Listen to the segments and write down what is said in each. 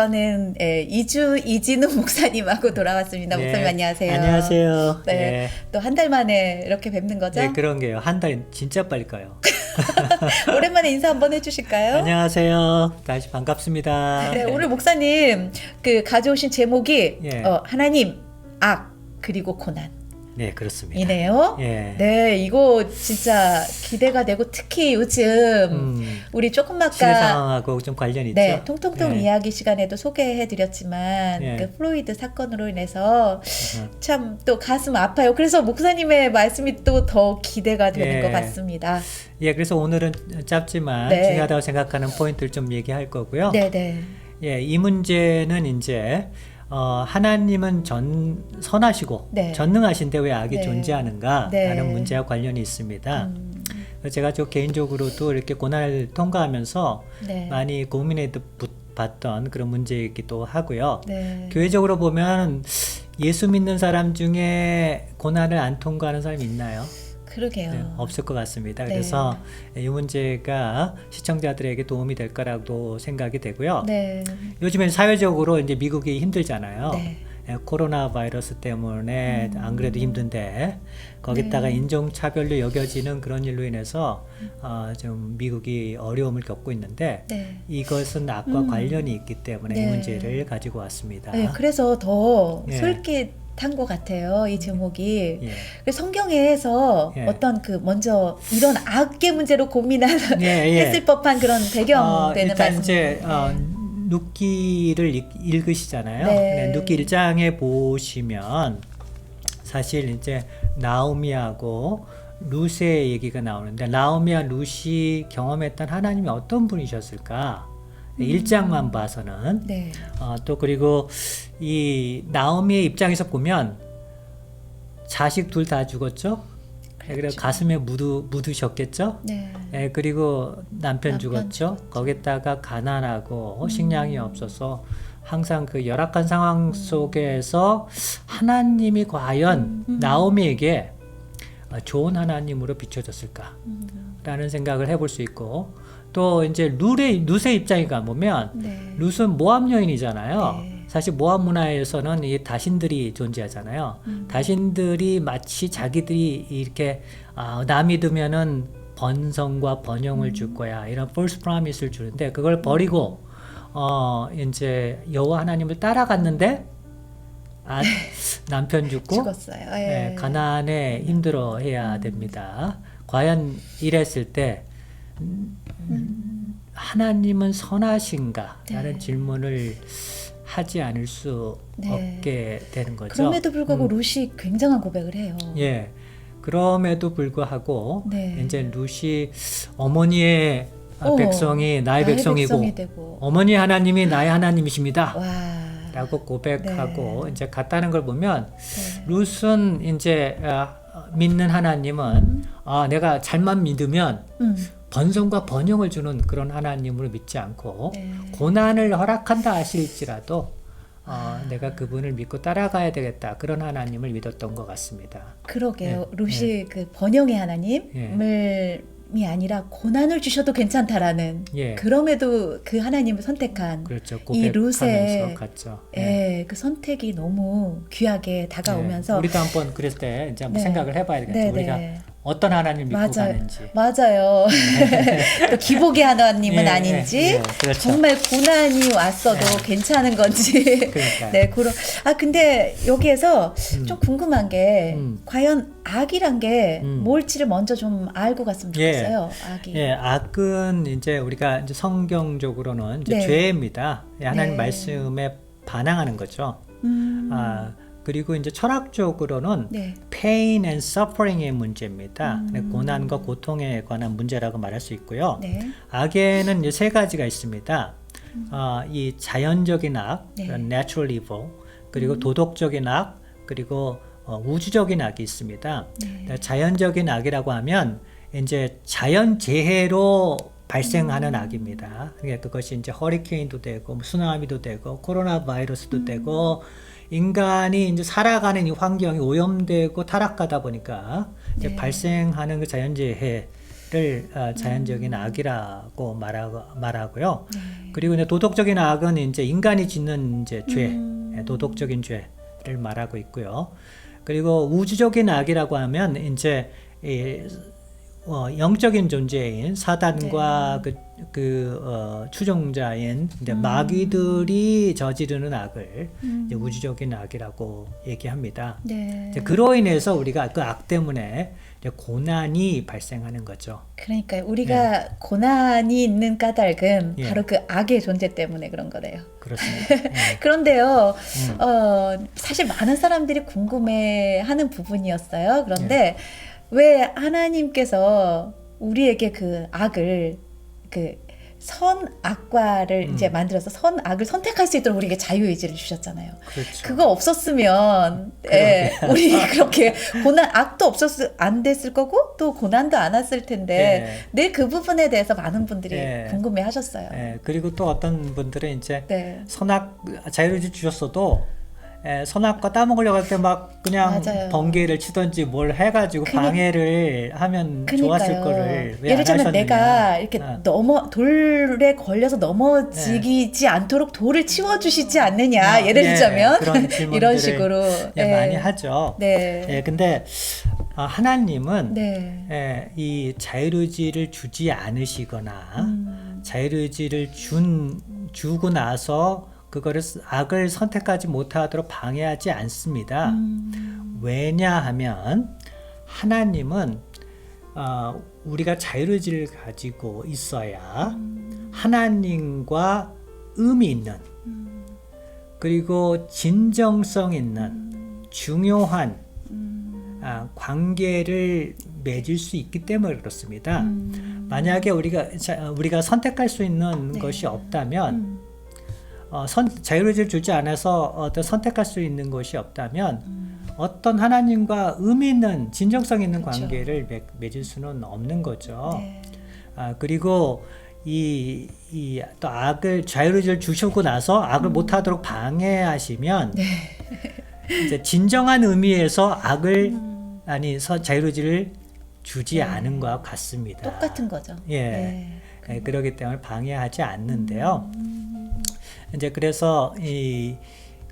저는 이진우 목사님하고 돌아왔습니다. 네, 목사님 안녕하세요. 안녕하세요. 네, 네. 또 한 달 만에 이렇게 뵙는 거죠? 네, 그런 게요. 한 달 진짜 빨리 가요. 오랜만에 인사 한번 해주실까요? 안녕하세요. 다시 반갑습니다. 네, 오늘 목사님 그 가져오신 제목이 예. 하나님, 악, 그리고 고난. 네, 그렇습니다. 이네요. 예. 네, 이거 진짜 기대가 되고 특히 요즘 우리 조금 시대 아까 상황하고 좀 관련이 네, 있죠. 통통통 예. 이야기 시간에도 소개해드렸지만 예. 그 플로이드 사건으로 인해서 참 또 가슴 아파요. 그래서 목사님의 말씀이 또 더 기대가 되는 예. 것 같습니다. 예, 그래서 오늘은 짧지만 네. 중요하다고 생각하는 포인트를 좀 얘기할 거고요. 네네. 예, 이 문제는 이제 하나님은 선하시고 네. 전능하신데 왜 악이 네. 존재하는가 네. 라는 문제와 관련이 있습니다. 제가 저 개인적으로도 이렇게 고난을 통과하면서 네. 많이 고민해 봤던 그런 문제이기도 하고요. 네. 교회적으로 보면 예수 믿는 사람 중에 고난을 안 통과하는 사람이 있나요? 그러게요. 네, 없을 것 같습니다. 네. 그래서 이 문제가 시청자들에게 도움이 될 거라고 생각이 되고요. 네. 요즘엔 사회적으로 이제 미국이 힘들잖아요. 네. 코로나 바이러스 때문에 안 그래도 힘든데 거기다가 네. 인종차별로 여겨지는 그런 일로 인해서 좀 미국이 어려움을 겪고 있는데 네. 이것은 악과 관련이 있기 때문에 이 네. 문제를 가지고 왔습니다. 네, 그래서 더 예. 솔깃한 것 같아요. 이 제목이. 예. 그래서 성경에서 예. 어떤 그 먼저 이런 악의 문제로 고민하는 예, 예. 했을 법한 그런 배경되는 일단 말씀. 이제 룻기를 읽으시잖아요. 네. 네, 룻기 1장에 보시면 사실 이제 나오미하고 룻의 얘기가 나오는데 나오미와 룻이 경험했던 하나님이 어떤 분이셨을까? 1장만 봐서는 네. 또 그리고 이 나오미의 입장에서 보면 자식 둘 다 죽었죠. 그리고 그렇죠. 가슴에 묻으셨겠죠. 네. 예, 그리고 남편 남편 죽었죠. 죽었죠. 거기다가 가난하고 식량이 없어서 항상 그 열악한 상황 속에서 하나님이 과연 나오미에게 좋은 하나님으로 비춰졌을까? 라는 생각을 해볼 수 있고 또 이제 룻의 입장에 가보면 네. 룻은 모압 여인이잖아요. 네. 사실 모압 문화에서는 이 다신들이 존재하잖아요. 다신들이 마치 자기들이 이렇게 남이 두면은 번성과 번영을 줄 거야 이런 false promise를 주는데 그걸 버리고 이제 여호와 하나님을 따라갔는데 남편 죽고 죽었어요. 예. 가난에 힘들어해야 됩니다. 과연 이랬을 때 하나님은 선하신가? 라는 네. 질문을 하지 않을 수 네. 없게 되는 거죠. 그럼에도 불구하고 룻이 굉장한 고백을 해요. 예. 그럼에도 불구하고 네. 이제 룻이 어머니의 백성이 나의 백성이고 백성이 되고. 어머니 하나님이 나의 하나님이십니다. 와. 라고 고백하고 네. 이제 갔다는 걸 보면 네. 룻은 이제 믿는 하나님은 내가 잘만 믿으면 번성과 번영을 주는 그런 하나님으로 믿지 않고 네. 고난을 허락한다 하실지라도 내가 그분을 믿고 따라가야 되겠다 그런 하나님을 믿었던 것 같습니다. 그러게요. 예. 룻이 그 번영의 하나님을 이 아니라 고난을 주셔도 괜찮다라는 예. 그럼에도 그 하나님을 선택한 그렇죠. 이 고백하면서 룻의 갔죠. 그 선택이 너무 귀하게 다가오면서 예. 우리도 한번 그랬을 때 이제 한번 네. 생각을 해봐야 되겠죠. 네, 우리가 네. 어떤 하나님을 믿고 맞아요. 가는지. 맞아요. 또 기복의 하나님은 예, 아닌지 예, 그렇죠. 정말 고난이 왔어도 괜찮은 건지. 그러니까요. 네, 근데 여기에서 좀 궁금한 게 과연 악이란 게 뭘지를 먼저 좀 알고 갔으면 좋겠어요. 악이. 예, 악은 이제 우리가 이제 성경적으로는 이제 네. 죄입니다. 하나님 네. 말씀에 반항하는 거죠. 그리고 이제 철학적으로는 네. pain and suffering의 문제입니다. 고난과 고통에 관한 문제라고 말할 수 있고요. 네. 악에는 이제 세 가지가 있습니다. 이 자연적인 악, 네. natural evil, 그리고 도덕적인 악, 그리고 우주적인 악이 있습니다. 네. 자연적인 악이라고 하면 이제 자연재해로 발생하는 악입니다. 그러니까 그것이 이제 허리케인도 되고 쓰나미도 되고 코로나 바이러스도 되고 인간이 이제 살아가는 이 환경이 오염되고 타락하다 보니까 이제 네. 발생하는 그 자연재해 자연적인 악이라고 말하고요. 그리고 이제 도덕적인 악은 이제 인간이 짓는 이제 죄, 도덕적인 죄를 말하고 있고요. 그리고 우주적인 악이라고 하면 이제 영적인 존재인 사단과 추종자인 이제 마귀들이 저지르는 악을 이제 우주적인 악이라고 얘기합니다. 네. 이제 그로 인해서 우리가 그 악 때문에 이제 고난이 발생하는 거죠. 그러니까 우리가 고난이 있는 까닭은 예. 바로 그 악의 존재 때문에 그런 거네요. 그렇습니다. 그런데요, 사실 많은 사람들이 궁금해하는 부분이었어요. 그런데 왜 하나님께서 우리에게 그 악을 선악과를 이제 만들어서 선악을 선택할 수 있도록 우리에게 자유의지를 주셨잖아요. 그렇죠. 그거 없었으면 우리 그렇게 악도 안 됐을 거고 또 고난도 안 왔을 텐데 늘 그 부분에 대해서 많은 분들이 궁금해하셨어요. 그리고 또 어떤 분들은 이제 네. 선악 자유의지 주셨어도 선악과 따먹으려고 할 때 막 그냥 맞아요. 번개를 치든지 뭘 해가지고 방해를 하면 좋았을 거를 왜 예를 안 들면 하셨느냐. 내가 이렇게 돌에 걸려서 넘어지지 않도록 돌을 치워주시지 않느냐. 예를 들자면 그런 질문들을 이런 식으로 많이 하죠. 네. 근데 하나님은 네. 이 자유의지를 주지 않으시거나 자유의지를 주고 나서 그거를 악을 선택하지 못하도록 방해하지 않습니다. 왜냐하면 하나님은 우리가 자유의지를 가지고 있어야 하나님과 의미 있는 그리고 진정성 있는 중요한 관계를 맺을 수 있기 때문에 그렇습니다. 만약에 우리가 선택할 수 있는 것이 없다면 자유의지를 주지 않아서 선택할 수 있는 것이 없다면 어떤 하나님과 의미 있는 진정성 있는 그쵸. 관계를 맺을 수는 없는 거죠. 네. 그리고 또 악을 자유의지를 주시고 나서 악을 못하도록 방해하시면 이제 진정한 의미에서 악을 자유의지를 주지 않은 것 같습니다. 똑같은 거죠. 그렇기 때문에 방해하지 않는데요. 이제 그래서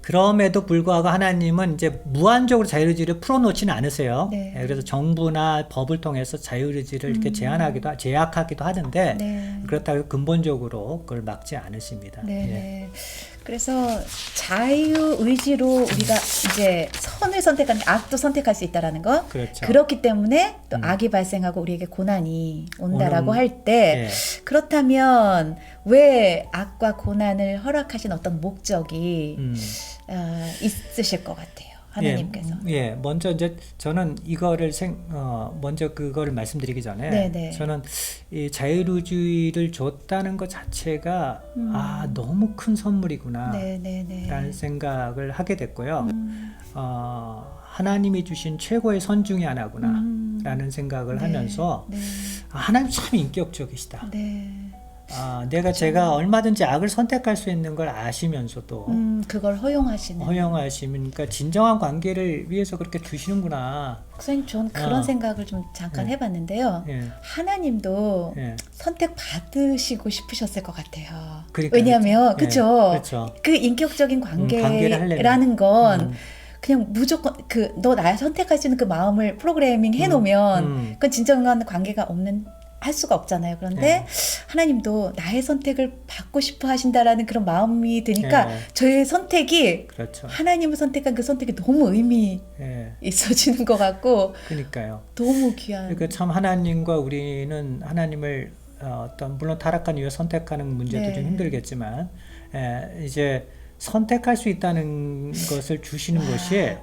그럼에도 불구하고 하나님은 이제 무한적으로 자유의지를 풀어놓지는 않으세요. 그래서 정부나 법을 통해서 자유의지를 이렇게 제약하기도 하는데 그렇다고 근본적으로 그걸 막지 않으십니다. 그래서 자유의지로 우리가 이제 선을 선택하는 악도 선택할 수 있다라는 거. 그렇죠. 그렇기 때문에 또 악이 발생하고 우리에게 고난이 온다라고 할 때 그렇다면 왜 악과 고난을 허락하신 어떤 목적이 있으실 것 같아요. 하나님께서. 먼저 이제 저는 이거를 먼저 그거를 말씀드리기 전에 저는 이 자유의지를 줬다는 것 자체가 너무 큰 선물이구나 라는 생각을 하게 됐고요. 하나님이 주신 최고의 선 중에 하나구나 라는 생각을 하면서 하나님 참 인격적이시다. 제가 얼마든지 악을 선택할 수 있는 걸 아시면서도 그걸 허용하시니까 진정한 관계를 위해서 그렇게 주시는구나. 선생님, 전 그런 생각을 좀 잠깐 해봤는데요. 하나님도 선택받으시고 싶으셨을 것 같아요. 왜냐하면 그렇죠. 그 인격적인 관계라는 건 그냥 무조건 너 날 선택할 수 있는 그 마음을 프로그래밍 해놓으면 그건 진정한 관계가 할 수가 없잖아요. 그런데 하나님도 나의 선택을 받고 싶어 하신다라는 그런 마음이 드니까 저의 선택이 하나님을 선택한 그 선택이 너무 의미 있어지는 것 같고 그러니까요. 너무 귀한. 그러니까 참 하나님과 우리는 하나님을 물론 타락한 이후에 선택하는 문제도 좀 힘들겠지만 이제 선택할 수 있다는 것을 주시는 것이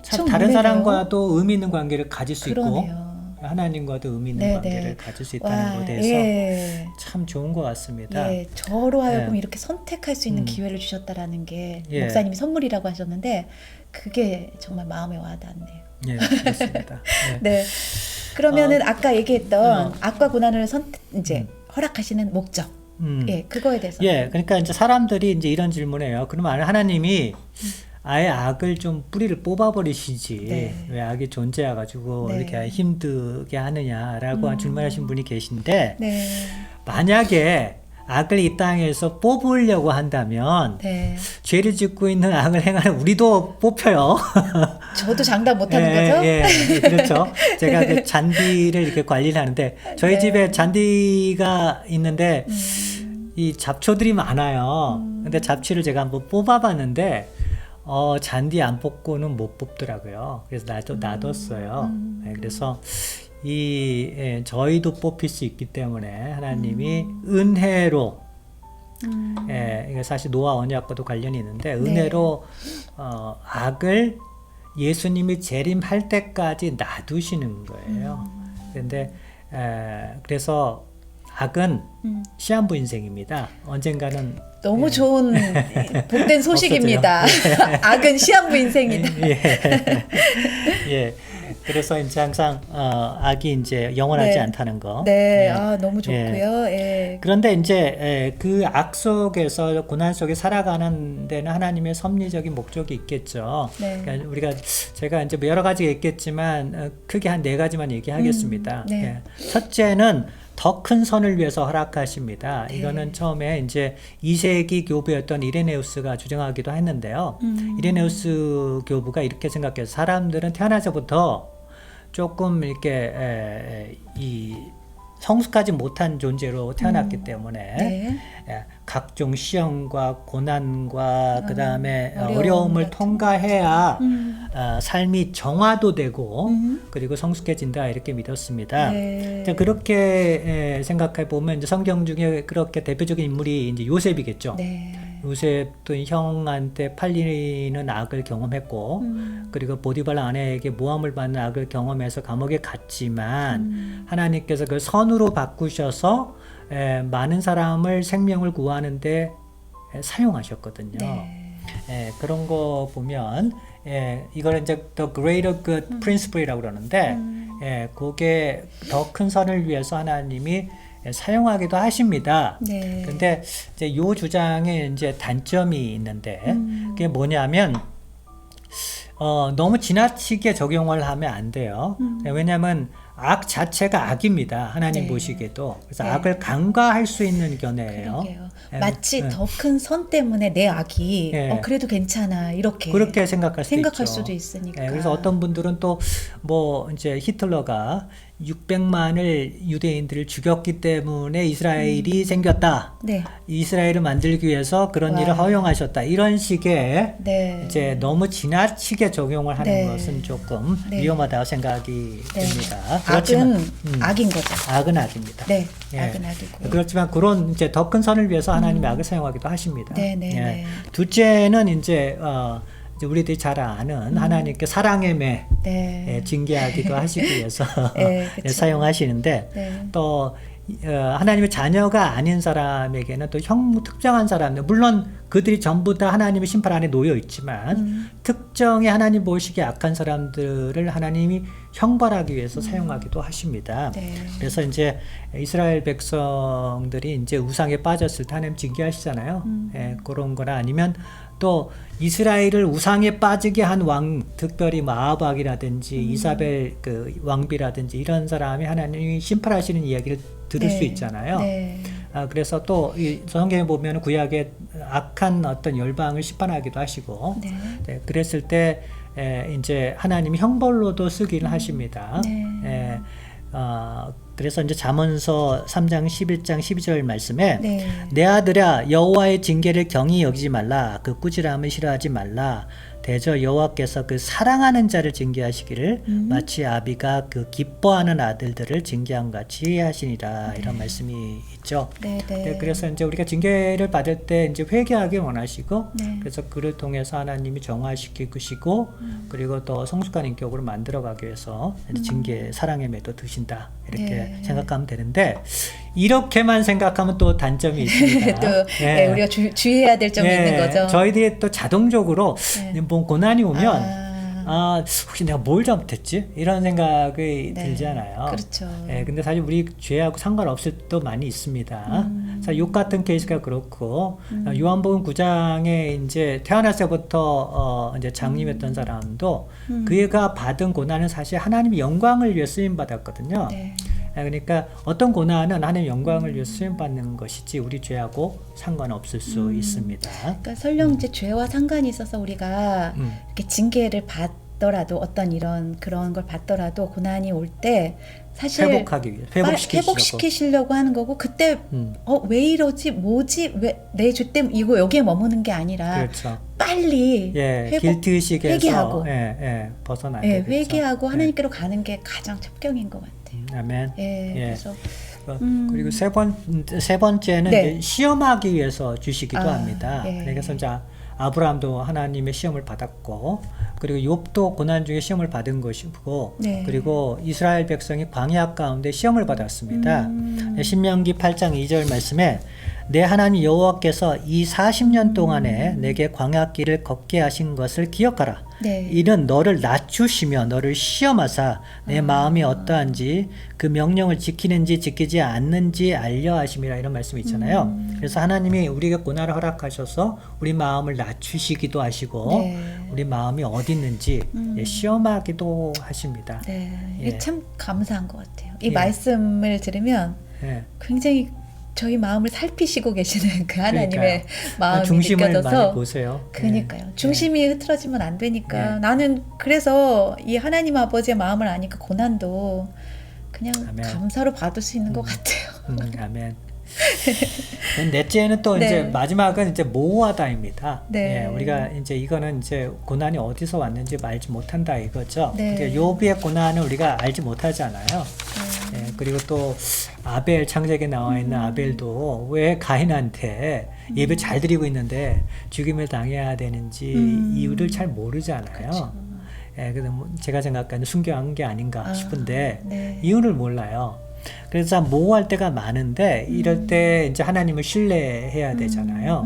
참 다른 사람과도 의미 있는 관계를 가질 수 있고 하나님과도 의미 있는 관계를 가질 수 있다는 것에 대해서 참 좋은 것 같습니다. 저로 하여금 이렇게 선택할 수 있는 기회를 주셨다라는 게 목사님이 선물이라고 하셨는데 그게 정말 마음에 와닿네요. 그렇습니다. 그러면은 아까 얘기했던 악과 고난을 이제 허락하시는 목적. 그거에 대해서. 그러니까 이제 사람들이 이제 이런 질문을 해요. 그러면 하나님이 아예 악을 좀 뿌리를 뽑아버리시지 네. 왜 악이 존재해가지고 네. 이렇게 힘들게 하느냐라고 질문하신 분이 계신데 네. 만약에 악을 이 땅에서 뽑으려고 한다면 네. 죄를 짓고 있는 악을 행하는 우리도 뽑혀요. 저도 장담 못하는 거죠? 예, 그렇죠. 제가 그 잔디를 이렇게 관리를 하는데 저희 네. 집에 잔디가 있는데 이 잡초들이 많아요. 근데 잡초를 제가 한번 뽑아봤는데 잔디 안 뽑고는 못 뽑더라고요. 그래서 놔뒀어요. 네, 그래서 저희도 뽑힐 수 있기 때문에 하나님이 은혜로 이게 사실 노아 언약과도 관련이 있는데 은혜로 악을 예수님이 재림할 때까지 놔두시는 거예요. 그런데 그래서 악은 시한부 인생입니다. 언젠가는 너무 좋은 복된 소식입니다. 악은 시한부 인생이다. 예. 그래서 이제 항상 악이 이제 영원하지 네. 않다는 거. 네, 너무 좋고요. 예. 그런데 이제 그 악 속에서 고난 속에 살아가는 데는 하나님의 섭리적인 목적이 있겠죠. 네. 그러니까 제가 이제 뭐 여러 가지가 있겠지만 크게 한 4가지만 얘기하겠습니다. 네. 첫째는 더 큰 선을 위해서 허락하십니다. 네. 이거는 처음에 이제 2세기 교부였던 이레네우스가 주장하기도 했는데요. 이레네우스 교부가 이렇게 생각해요. 사람들은 태어나서부터 조금 이렇게 이 성숙하지 못한 존재로 태어났기 때문에 네. 각종 시험과 고난과 그 다음에 어려움을 통과해야 삶이 정화도 되고 그리고 성숙해진다 이렇게 믿었습니다. 네. 그렇게 생각해 보면 이제 성경 중에 그렇게 대표적인 인물이 이제 요셉이겠죠. 네. 요셉도 형한테 팔리는 악을 경험했고 그리고 보디발 아내에게 모함을 받는 악을 경험해서 감옥에 갔지만 하나님께서 그걸 선으로 바꾸셔서 많은 사람을 생명을 구하는데 사용하셨거든요. 네. 그런 거 보면 이걸 이제 The Greater Good Principle이라고 그러는데 그게 더 큰 선을 위해서 하나님이 사용하기도 하십니다. 네. 근데 이제 요 주장에 이제 단점이 있는데 그게 뭐냐면 너무 지나치게 적용을 하면 안 돼요. 왜냐하면 악 자체가 악입니다. 하나님 네. 보시기에도. 그래서 네. 악을 간과할 수 있는 견해예요. 마치 더 큰 선 때문에 내 악이 그래도 괜찮아 이렇게 그렇게 생각할 수도 있으니까. 그래서 어떤 분들은 또 뭐 이제 히틀러가 600만을 유대인들을 죽였기 때문에 이스라엘이 생겼다. 네. 이스라엘을 만들기 위해서 그런 일을 허용하셨다. 이런 식의 네. 이제 너무 지나치게 적용을 하는 네. 것은 조금 네. 위험하다고 생각이 네. 듭니다. 악은 악인 거죠. 악은 악입니다. 네. 예. 악은 악이고. 그렇지만 그런 이제 더 큰 선을 위해서 하나님이 악을 사용하기도 하십니다. 네, 네, 예. 네. 둘째는 이제 우리들이 잘 아는 하나님께 사랑의 매 네. 징계하기도 하시기 위해서 네, 그쵸. 사용하시는데 네. 또 하나님의 자녀가 아닌 사람에게는 또 특정한 사람들 물론 그들이 전부 다 하나님의 심판 안에 놓여 있지만 특정의 하나님 보시기에 악한 사람들을 하나님이 형벌하기 위해서 사용하기도 하십니다. 네. 그래서 이제 이스라엘 백성들이 이제 우상에 빠졌을 때 하나님 징계하시잖아요. 그런 거나 아니면 또 이스라엘을 우상에 빠지게 한 왕, 특별히 아합왕이라든지 이사벨 그 왕비라든지 이런 사람이 하나님이 심판하시는 이야기를 들을 수 있잖아요. 네. 그래서 또 이 성경에 보면 구약에 악한 어떤 열방을 심판하기도 하시고, 네. 그랬을 때 이제 하나님이 형벌로도 쓰기는 하십니다. 네. 그래서 이제 잠언서 3장 11장 12절 말씀에 네. 내 아들아 여호와의 징계를 경히 여기지 말라 그 꾸지람을 싫어하지 말라 대저 여호와께서 그 사랑하는 자를 징계하시기를 마치 아비가 그 기뻐하는 아들들을 징계함 같이 하시니라. 이런 말씀이 있죠. 네. 그래서 이제 우리가 징계를 받을 때 이제 회개하기 원하시고 그래서 그를 통해서 하나님이 정화시키시고 그리고 또 성숙한 인격으로 만들어가기 위해서 징계 사랑의 매도 드신다 이렇게 생각하면 되는데 이렇게만 생각하면 또 단점이 있습니다. 또 우리가 주의해야 될 점이 있는 거죠. 저희들이 또 자동적으로 뭐 고난이 오면 혹시 내가 뭘 잘못했지? 이런 생각이 들잖아요. 그렇죠. 근데 사실 우리 죄하고 상관없을 때도 많이 있습니다. 그래서 욥 같은 케이스가 그렇고 요한복음 9장에 이제 태어났을 때부터 이제 장님했던 사람도 그가 받은 고난은 사실 하나님의 영광을 위해 쓰임 받았거든요. 네. 그러니까 어떤 고난은 하나님의 영광을 위해 쓰임 받는 것이지 우리 죄하고 상관없을 수 있습니다. 그러니까 설령 이제 죄와 상관이 있어서 우리가 이렇게 징계를 받더라도 어떤 이런 그런 걸 받더라도 고난이 올 때 사실 회복하기 위해 회복시키시려고 하는 거고 그때 왜 이러지 뭐지 왜 내 죄 때문에 이거 여기에 머무는 게 아니라 그렇죠. 빨리 길트의식에서 회개하고 벗어나야 되겠죠. 회개하고 하나님께로 가는 게 가장 첩경인 것 같아요. 아멘. 그래서 그리고 세 번째는 네. 이제 시험하기 위해서 주시기도 합니다. 예. 그래서 이제 아브라함도 하나님의 시험을 받았고, 그리고 욥도 고난 중에 시험을 받은 것이고, 네. 그리고 이스라엘 백성이 광야 가운데 시험을 받았습니다. 신명기 8장 2절 말씀에 내 하나님 여호와께서 이 40년 동안에 내게 광야길을 걷게 하신 것을 기억하라. 네. 이는 너를 낮추시며 너를 시험하사 내 마음이 어떠한지 그 명령을 지키는지 지키지 않는지 알려 하심이라, 이런 말씀이 있잖아요. 그래서 하나님이 우리에게 고난을 허락하셔서 우리 마음을 낮추시기도 하시고 네. 우리 마음이 어디 있는지 시험하기도 하십니다. 네. 예. 이게 참 감사한 것 같아요. 이 예. 말씀을 들으면 예. 굉장히 저희 마음을 살피시고 계시는 그 하나님의 마음이 중심을 느껴져서 많이 보세요. 그러니까요. 중심이 흐트러지면 안 되니까 예. 나는 그래서 이 하나님 아버지의 마음을 아니까 고난도 그냥 아멘. 감사로 받을 수 있는 것 같아요. 아멘. 넷째는 또 네. 이제 마지막은 이제 모호하다입니다. 네. 예, 우리가 이제 이거는 이제 고난이 어디서 왔는지 알지 못한다 이거죠. 네. 그러니까 욥의 고난은 우리가 알지 못하잖아요. 예, 그리고 또 아벨, 창세기에 나와 있는 아벨도 왜 가인한테 예배 잘 드리고 있는데 죽임을 당해야 되는지 이유를 잘 모르잖아요. 그렇죠. 예, 그래서 제가 생각하는 순교한 게 아닌가 싶은데 네. 이유를 몰라요. 그래서 모호할 때가 많은데 이럴 때 이제 하나님을 신뢰해야 되잖아요.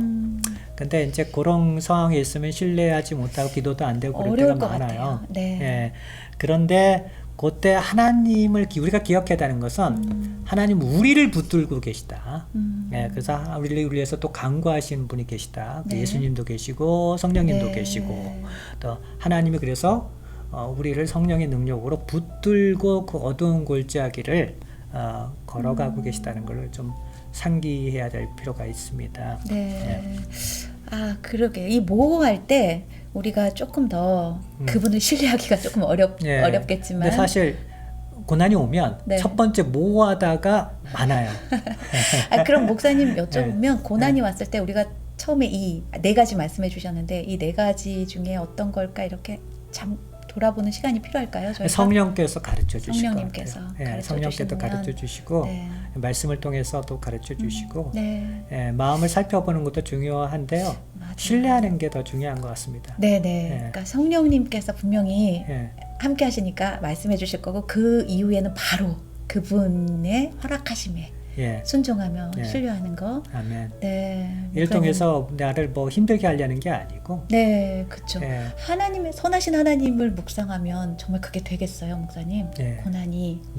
근데 이제 그런 상황에 있으면 신뢰하지 못하고 기도도 안 되고 그럴 때가 많아요. 네. 예. 그런데 그때 하나님을 우리가 기억해야 하는 것은 하나님 우리를 붙들고 계시다. 예, 그래서 우리를 위해서 또 간구하신 분이 계시다. 네. 예수님도 계시고 성령님도 네. 계시고 또 하나님이 그래서 우리를 성령의 능력으로 붙들고 그 어두운 골짜기를 걸어가고 계시다는 걸 좀 상기해야 될 필요가 있습니다. 네. 아, 그러게. 이 모호할 때 우리가 조금 더 그분을 신뢰하기가 조금 어렵겠지만. 근데 사실 고난이 오면 네. 첫 번째 모호하다가 많아요. 그럼 목사님 여쭤보면 고난이 왔을 때 우리가 처음에 이 네 가지 말씀해 주셨는데 이 네 가지 중에 어떤 걸까 이렇게 참 돌아보는 시간이 필요할까요? 저희가? 성령께서 가르쳐 주시고 성령님께서 성령께서 가르쳐 주시고 네. 말씀을 통해서 또 가르쳐 주시고 네. 마음을 살펴보는 것도 중요한데요. 맞아요. 신뢰하는 게 더 중요한 것 같습니다. 네네. 그러니까 성령님께서 분명히 예. 함께 하시니까 말씀해 주실 거고 그 이후에는 바로 그분의 허락하심에 예. 순종하며 신뢰하는 거. 아멘. 네. 이를 통해서 나를 뭐 힘들게 하려는 게 아니고. 네, 그렇죠. 예. 하나님의 선하신 하나님을 묵상하면 정말 그게 되겠어요, 목사님. 예.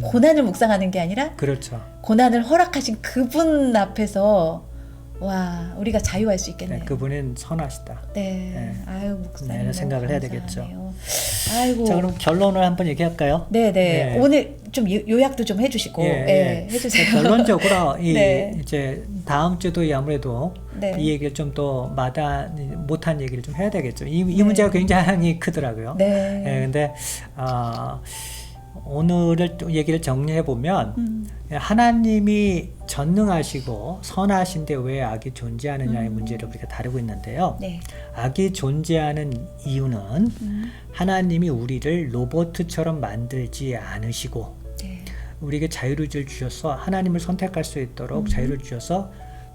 고난을 묵상하는 게 아니라 그렇죠. 고난을 허락하신 그분 앞에서 와, 우리가 자유할 수 있겠네요. 네, 그분은 선하시다. 네. 아유, 목사님. 생각을 해야 되겠죠. 아이고. 자, 그럼 결론을 한번 얘기할까요? 네네. 네. 오늘 좀 요약도 좀 해주시고, 해주세요. 결론적으로 네. 이제 다음 주도 아무래도 네. 이 얘기를 좀 더 못한 얘기를 좀 해야 되겠죠. 이 문제가 굉장히 크더라고요. 네. 근데 오늘을 얘기를 정리해 보면 하나님이 전능하시고 선하신데 왜 악이 존재하느냐의 문제를 우리가 다루고 있는데요. 네. 악이 존재하는 이유는 하나님이 우리를 로봇처럼 만들지 않으시고 네. 우리에게 자유를 주셔서 하나님을 선택할 수 있도록 자유를 주셔서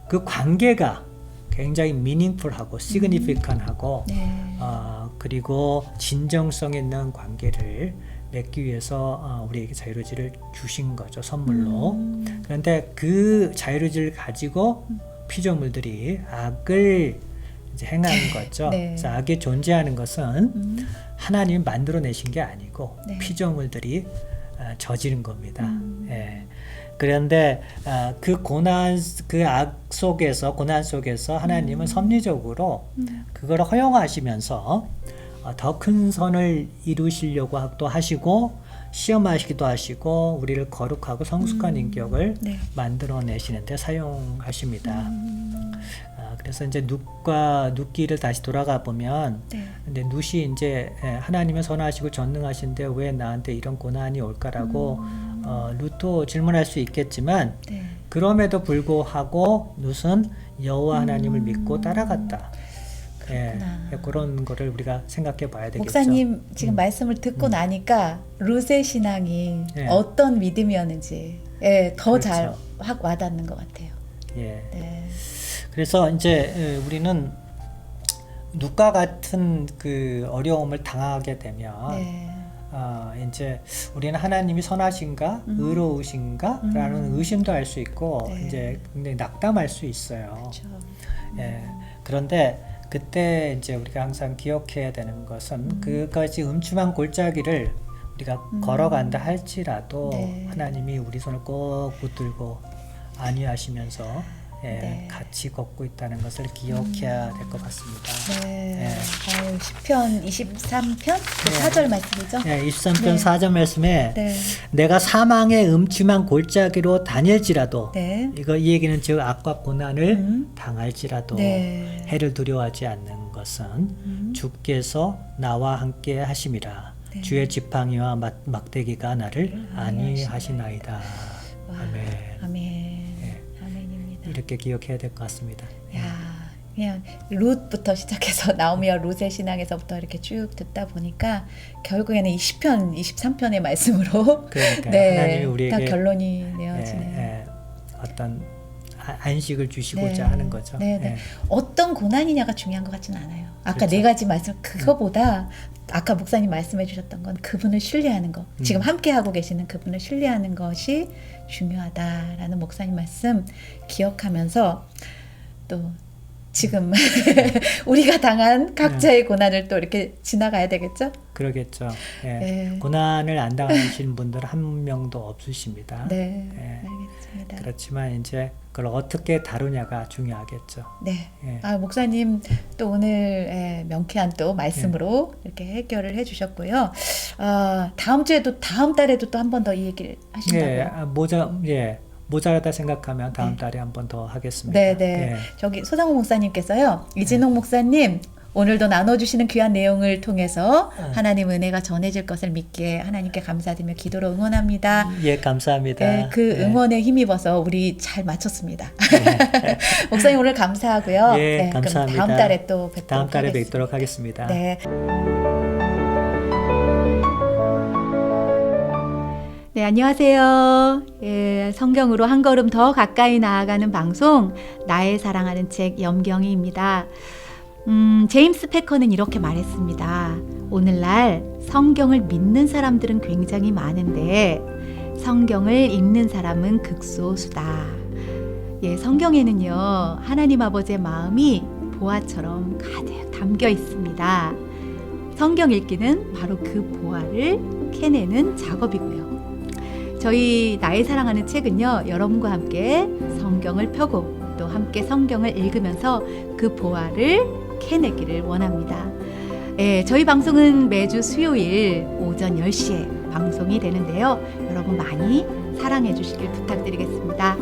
그 관계가 굉장히 meaningful하고 significant하고 네. 그리고 진정성 있는 관계를 맺기 위해서 우리에게 자유의지를 주신 거죠, 선물로. 그런데 그 자유의지를 가지고 피조물들이 악을 이제 행하는 거죠. 네. 그래서 악이 존재하는 것은 하나님이 만들어내신 게 아니고 네. 피조물들이 저지른 겁니다. 예. 그런데 그 고난, 그 악 속에서, 고난 속에서 하나님은 섭리적으로 그걸 허용하시면서 더 큰 선을 이루시려고 또 하시고 시험하시기도 하시고 우리를 거룩하고 성숙한 인격을 네. 만들어내시는데 사용하십니다. 그래서 이제 룻기를 다시 돌아가 보면, 네. 근데 룻이 이제 하나님은 선하시고 전능하신데 왜 나한테 이런 고난이 올까라고 룻도 질문할 수 있겠지만, 네. 그럼에도 불구하고 룻은 여호와 하나님을 믿고 따라갔다. 예, 그런 거를 우리가 생각해 봐야 되겠죠. 목사님 지금 말씀을 듣고 나니까 룻의 신앙이 어떤 믿음이었는지 더 잘 확 와닿는 것 같아요. 예. 네. 그래서 이제 우리는 룻과 같은 그 어려움을 당하게 되면 이제 우리는 하나님이 선하신가, 의로우신가라는 의심도 할 수 있고 이제 굉장히 낙담할 수 있어요. 그렇죠. 예. 그런데 그때 이제 우리가 항상 기억해야 되는 것은 그까지 음침한 골짜기를 우리가 걸어간다 할지라도 하나님이 우리 손을 꼭 붙들고 안위하시면서 같이 걷고 있다는 것을 기억해야 될 것 같습니다. 네. 시편 23편 그 4절 말씀이죠? 네, 23편 4절 말씀에 내가 사망의 음침한 골짜기로 다닐지라도 이 얘기는 즉 악과 고난을 당할지라도 해를 두려워하지 않는 것은 주께서 나와 함께 하심이라. 주의 지팡이와 막대기가 나를 안위하시나이다. 아멘. 아멘. 이렇게 기억해야 될 것 같습니다. 그냥 룻부터 시작해서 나오미와 룻의 신앙에서부터 이렇게 쭉 듣다 보니까 결국에는 이 시편 23편의 말씀으로 하나님이 우리에게 다 결론이 내어지네요. 어떤 안식을 주시고자 하는 거죠. 어떤 고난이냐가 중요한 것 같지는 않아요. 아까 네 가지 말씀 그거보다 아까 목사님 말씀해 주셨던 건 그분을 신뢰하는 것, 지금 함께 하고 계시는 그분을 신뢰하는 것이 중요하다라는 목사님 말씀 기억하면서 또 지금 우리가 당한 각자의 고난을 또 이렇게 지나가야 되겠죠? 그러겠죠. 고난을 안 당하신 분들 한 명도 없으십니다. 알겠습니다. 그렇지만 이제 그걸 어떻게 다루냐가 중요하겠죠. 목사님 또 오늘 명쾌한 또 말씀으로 이렇게 해결을 해주셨고요. 다음 주에도 다음 달에도 또 한 번 더 이 얘기를 하신다고요? 모자라다 생각하면 다음 달에 한 번 더 하겠습니다. 저기 소상호 목사님께서요. 이진홍 목사님 오늘도 나눠주시는 귀한 내용을 통해서 하나님 은혜가 전해질 것을 믿게 하나님께 감사드리며 기도로 응원합니다. 감사합니다. 그 응원에 힘입어서 우리 잘 마쳤습니다. 목사님 오늘 감사하고요. 감사합니다. 그럼 다음 달에 또 뵙도록 하겠습니다. 네, 안녕하세요. 성경으로 한 걸음 더 가까이 나아가는 방송 나의 사랑하는 책 염경이입니다. 제임스 패커는 이렇게 말했습니다. 오늘날 성경을 믿는 사람들은 굉장히 많은데 성경을 읽는 사람은 극소수다. 성경에는요, 하나님 아버지의 마음이 보화처럼 가득 담겨 있습니다. 성경 읽기는 바로 그 보화를 캐내는 작업이고요. 저희 나의 사랑하는 책은요, 여러분과 함께 성경을 펴고 또 함께 성경을 읽으면서 그 보화를 캐내기를 원합니다. 저희 방송은 매주 수요일 오전 10시에 방송이 되는데요. 여러분 많이 사랑해 주시길 부탁드리겠습니다.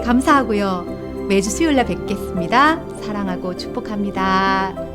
감사하고요. 매주 수요일날 뵙겠습니다. 사랑하고 축복합니다.